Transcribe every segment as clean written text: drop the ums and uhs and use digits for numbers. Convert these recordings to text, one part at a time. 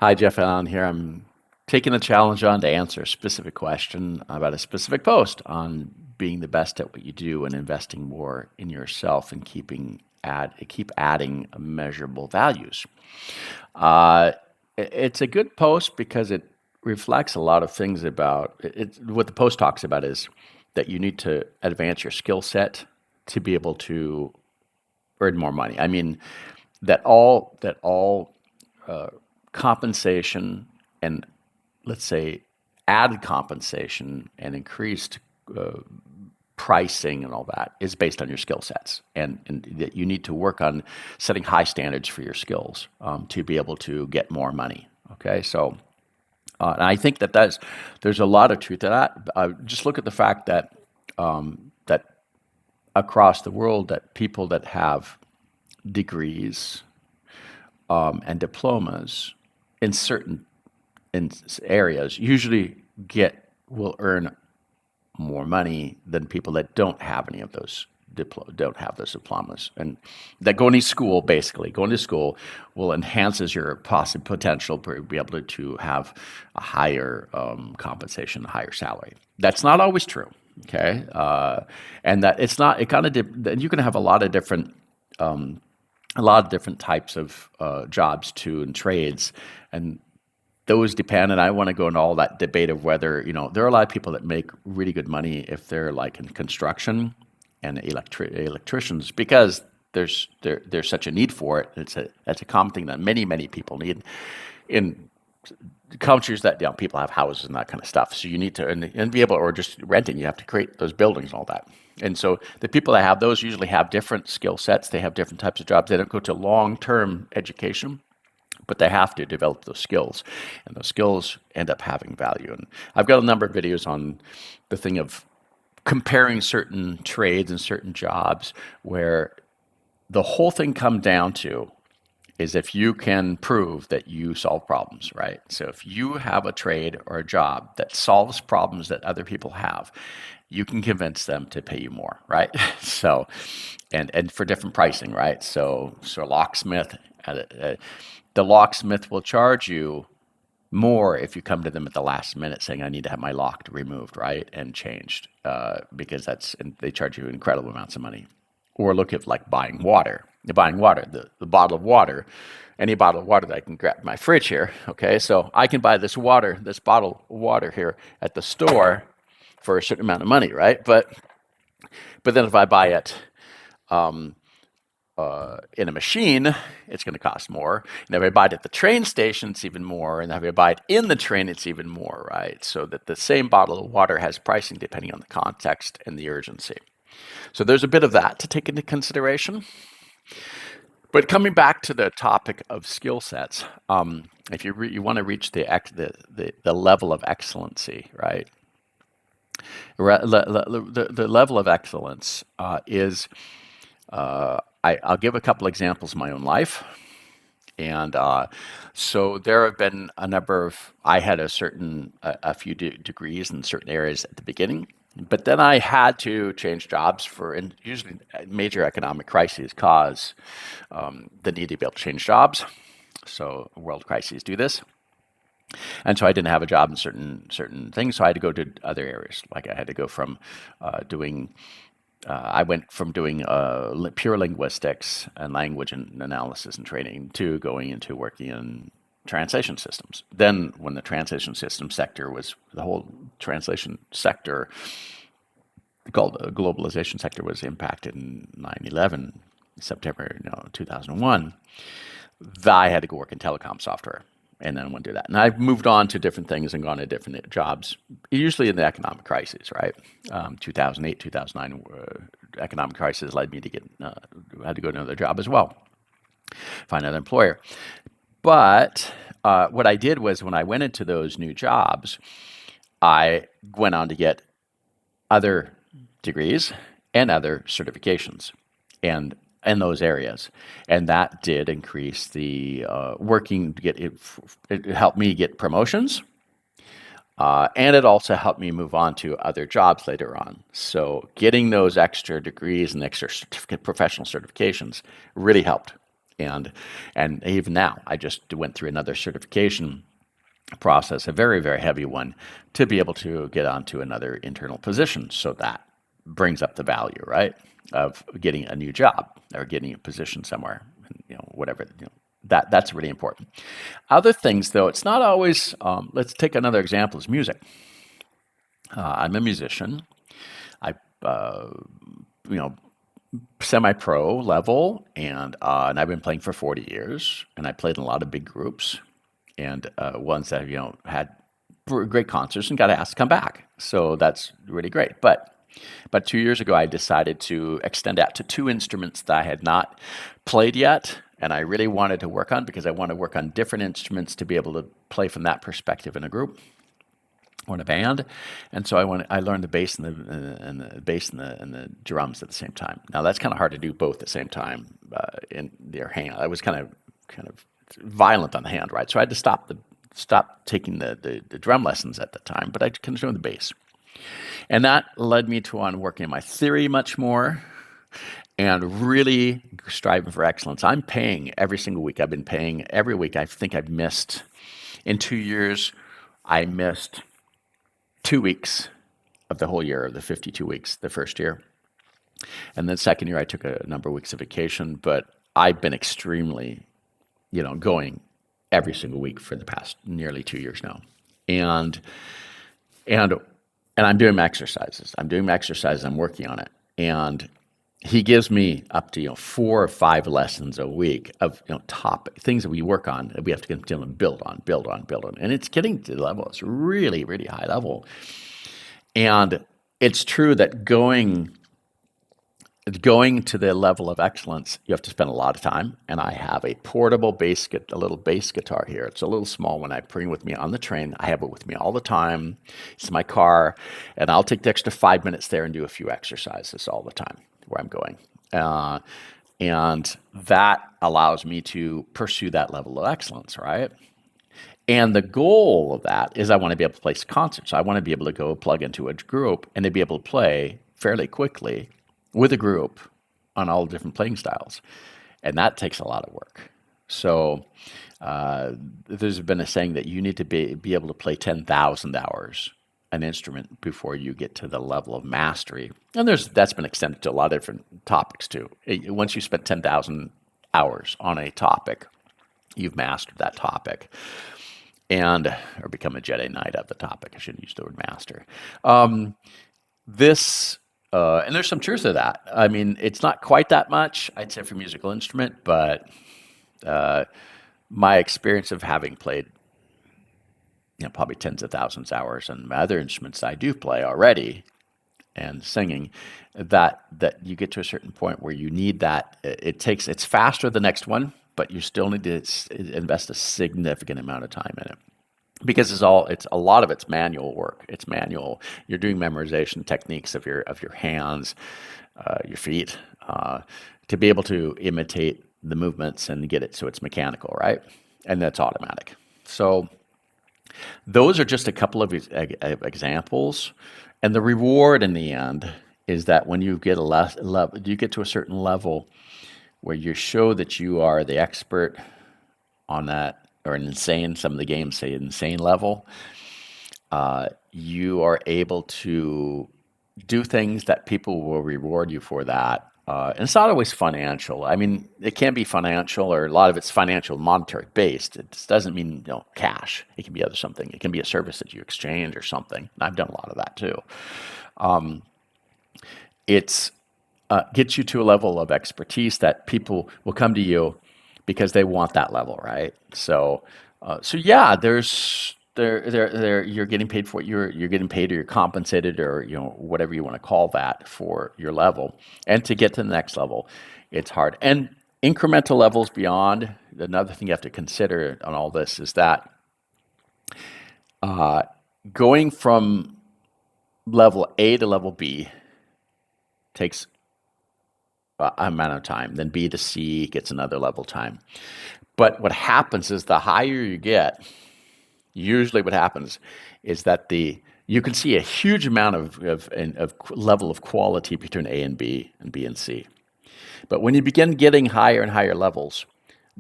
Hi, Jeff Allen here. I'm taking the challenge on to answer a specific question about a specific post on being the best at what you do and investing more in yourself and keep adding measurable values. Uh, it's a good post because it reflects a lot of things about what the post talks about is that you need to advance your skill set to be able to earn more money. I mean, that all compensation and, let's say, added compensation and increased uh, pricing and all that is based on your skill sets, and that you need to work on setting high standards for your skills to be able to get more money. Okay, so and I think there's a lot of truth to that. Just look at the fact that across the world, that people that have degrees and diplomas in certain areas usually get will earn more money than people that don't have any of those don't have those diplomas, and that going to school will enhances your possible potential to be able to have a higher compensation, a higher salary. That's not always true. Okay, and that it's not. It kind of you can have a lot of different types of jobs too and trades, and those depend. And I want to go into all that debate of whether there are a lot of people that make really good money if they're like in construction and electricians, because there's such a need for it. That's a common thing that many people need in countries that people have houses and that kind of stuff. So you need to and be able, or just renting, you have to create those buildings and all that. And so the people that have those usually have different skill sets. They have different types of jobs. They don't go to long-term education, but they have to develop those skills, and those skills end up having value. And I've got a number of videos on the thing of comparing certain trades and certain jobs, where the whole thing comes down to is if you can prove that you solve problems, right? So if you have a trade or a job that solves problems that other people have, you can convince them to pay you more, right? So, and for different pricing, right? So locksmith, the locksmith will charge you more if you come to them at the last minute saying, I need to have my lock removed, right, and changed, because and they charge you incredible amounts of money. Or look at like buying water. You're buying water, the bottle of water, any bottle of water that I can grab in my fridge here. Okay, so I can buy this bottle of water here at the store for a certain amount of money, right? But then if I buy it in a machine, it's going to cost more. And if I buy it at the train station, it's even more. And if I buy it in the train, it's even more, right? So that the same bottle of water has pricing depending on the context and the urgency. So there's a bit of that to take into consideration. But coming back to the topic of skill sets, if you want to reach the level of excellency, right? The level of excellence is I'll give a couple examples of my own life. And so there have been a number of, I had a few degrees in certain areas at the beginning, but then I had to change jobs and usually major economic crises cause the need to be able to change jobs. So world crises do this. And so I didn't have a job in certain things, so I had to go to other areas. Like I had to go from doing I went from doing pure linguistics and language and analysis and training to going into working in translation systems. Then, when the translation system sector the whole translation sector, called the globalization sector, was impacted in 9/11, September 2001, I had to go work in telecom software. And then I went to do that. And I've moved on to different things and gone to different jobs, usually in the economic crisis, right? 2008, 2009 economic crisis led me to had to go to another job as well, find another employer. But what I did was, when I went into those new jobs, I went on to get other degrees and other certifications. And in those areas, and that did increase the working to get it. It helped me get promotions, and it also helped me move on to other jobs later on. So getting those extra degrees and extra professional certifications really helped. And and even now, I just went through another certification process, a very, very heavy one, to be able to get onto another internal position. So that brings up the value, right, of getting a new job or getting a position somewhere, whatever. That's really important. Other things, though, it's not always. Let's take another example: is music. I'm a musician. I, you know, semi-pro level, and I've been playing for 40 years, and I played in a lot of big groups, and ones that had great concerts and got asked to come back. So that's really great. But 2 years ago, I decided to extend that to two instruments that I had not played yet, and I really wanted to work on because I want to work on different instruments to be able to play from that perspective in a group or in a band. And so I learned the bass and the bass and the drums at the same time. Now that's kind of hard to do both at the same time in their hand. I was kind of violent on the hand, right? So I had to stop taking the drum lessons at the time, but I continued the bass. And that led me to on working on my theory much more and really striving for excellence. I'm paying every single week. I've been paying every week. I think I've missed, in 2 years, I missed 2 weeks of the whole year, of the 52 weeks, the first year. And then second year, I took a number of weeks of vacation, but I've been extremely, going every single week for the past nearly 2 years now. And I'm doing my exercises. I'm working on it. And he gives me up to 4 or 5 lessons a week of topic things that we work on that we have to continue to build on. And it's getting to the level. It's really, really high level. And it's true that going to the level of excellence, you have to spend a lot of time. And I have a portable a little bass guitar here. It's a little small one I bring with me on the train. I have it with me all the time. It's in my car. And I'll take the extra 5 minutes there and do a few exercises all the time where I'm going. And that allows me to pursue that level of excellence, right? And the goal of that is I want to be able to play concerts. I want to be able to go plug into a group and to be able to play fairly quickly with a group on all different playing styles. And that takes a lot of work. So there's been a saying that you need to be able to play 10,000 hours an instrument before you get to the level of mastery. And that's been extended to a lot of different topics too. Once you spend 10,000 hours on a topic, you've mastered that topic. Or become a Jedi Knight of the topic. I shouldn't use the word master. And there's some truth to that. I mean, it's not quite that much, I'd say, for a musical instrument, but my experience of having played, probably tens of thousands of hours on my other instruments I do play already, and singing, that you get to a certain point where you need that. It's faster the next one, but you still need to invest a significant amount of time in it. Because it's a lot of it's manual work. It's manual. You're doing memorization techniques of your hands, your feet, to be able to imitate the movements and get it so it's mechanical, right? And that's automatic. So those are just a couple of examples, and the reward in the end is that when you get you get to a certain level where you show that you are the expert on that, or some of the games say insane level, you are able to do things that people will reward you for that. And it's not always financial. I mean, it can be financial, or a lot of it's financial, monetary based. It doesn't mean cash. It can be something. It can be a service that you exchange or something. And I've done a lot of that too. It's gets you to a level of expertise that people will come to you because they want that level, right? So yeah, you're getting paid for what you're getting paid, or you're compensated, or whatever you want to call that, for your level. And to get to the next level, it's hard. And incremental levels beyond. Another thing you have to consider on all this is that going from level A to level B takes amount of time. Then B to C gets another level time. But what happens is the higher you get, usually what happens is that you can see a huge amount of level of quality between A and B and C. But when you begin getting higher and higher levels,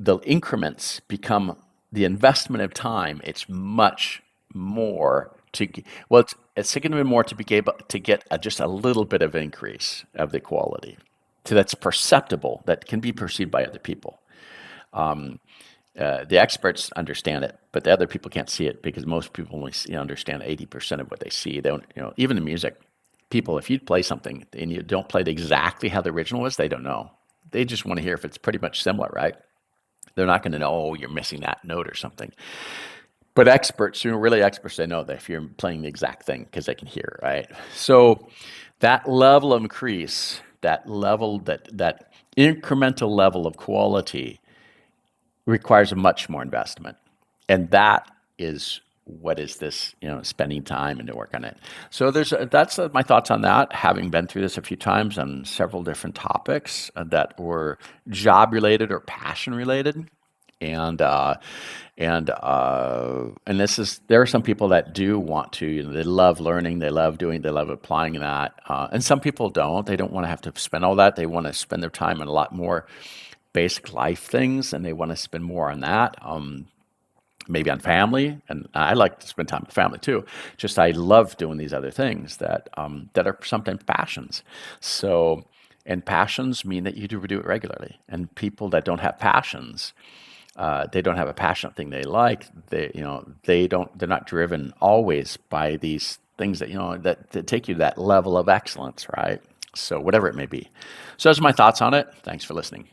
the increments become the investment of time. It's much more to well, it's significantly more to be able to get just a little bit of increase of the quality, so that's perceptible, that can be perceived by other people. The experts understand it, but the other people can't see it because most people only understand 80% of what they see. They don't, even in music, people, if you play something and you don't play it exactly how the original was, they don't know. They just want to hear if it's pretty much similar, right? They're not going to know, oh, you're missing that note or something. But experts, really experts, they know that if you're playing the exact thing because they can hear, right? So that level of increase, that incremental level of quality requires a much more investment. And that is what is this, spending time and to work on it. So that's my thoughts on that, having been through this a few times on several different topics that were job related or passion related. And there are some people that do want to, they love learning, they love doing, they love applying that. And some people don't. They don't want to have to spend all that. They want to spend their time on a lot more basic life things, and they want to spend more on that. Maybe on family, and I like to spend time with family too. Just I love doing these other things that are sometimes passions. So, and passions mean that you do it regularly. And people that don't have passions, they don't have a passionate thing they like. They're not driven always by these things that take you to that level of excellence, right? So whatever it may be. So those are my thoughts on it. Thanks for listening.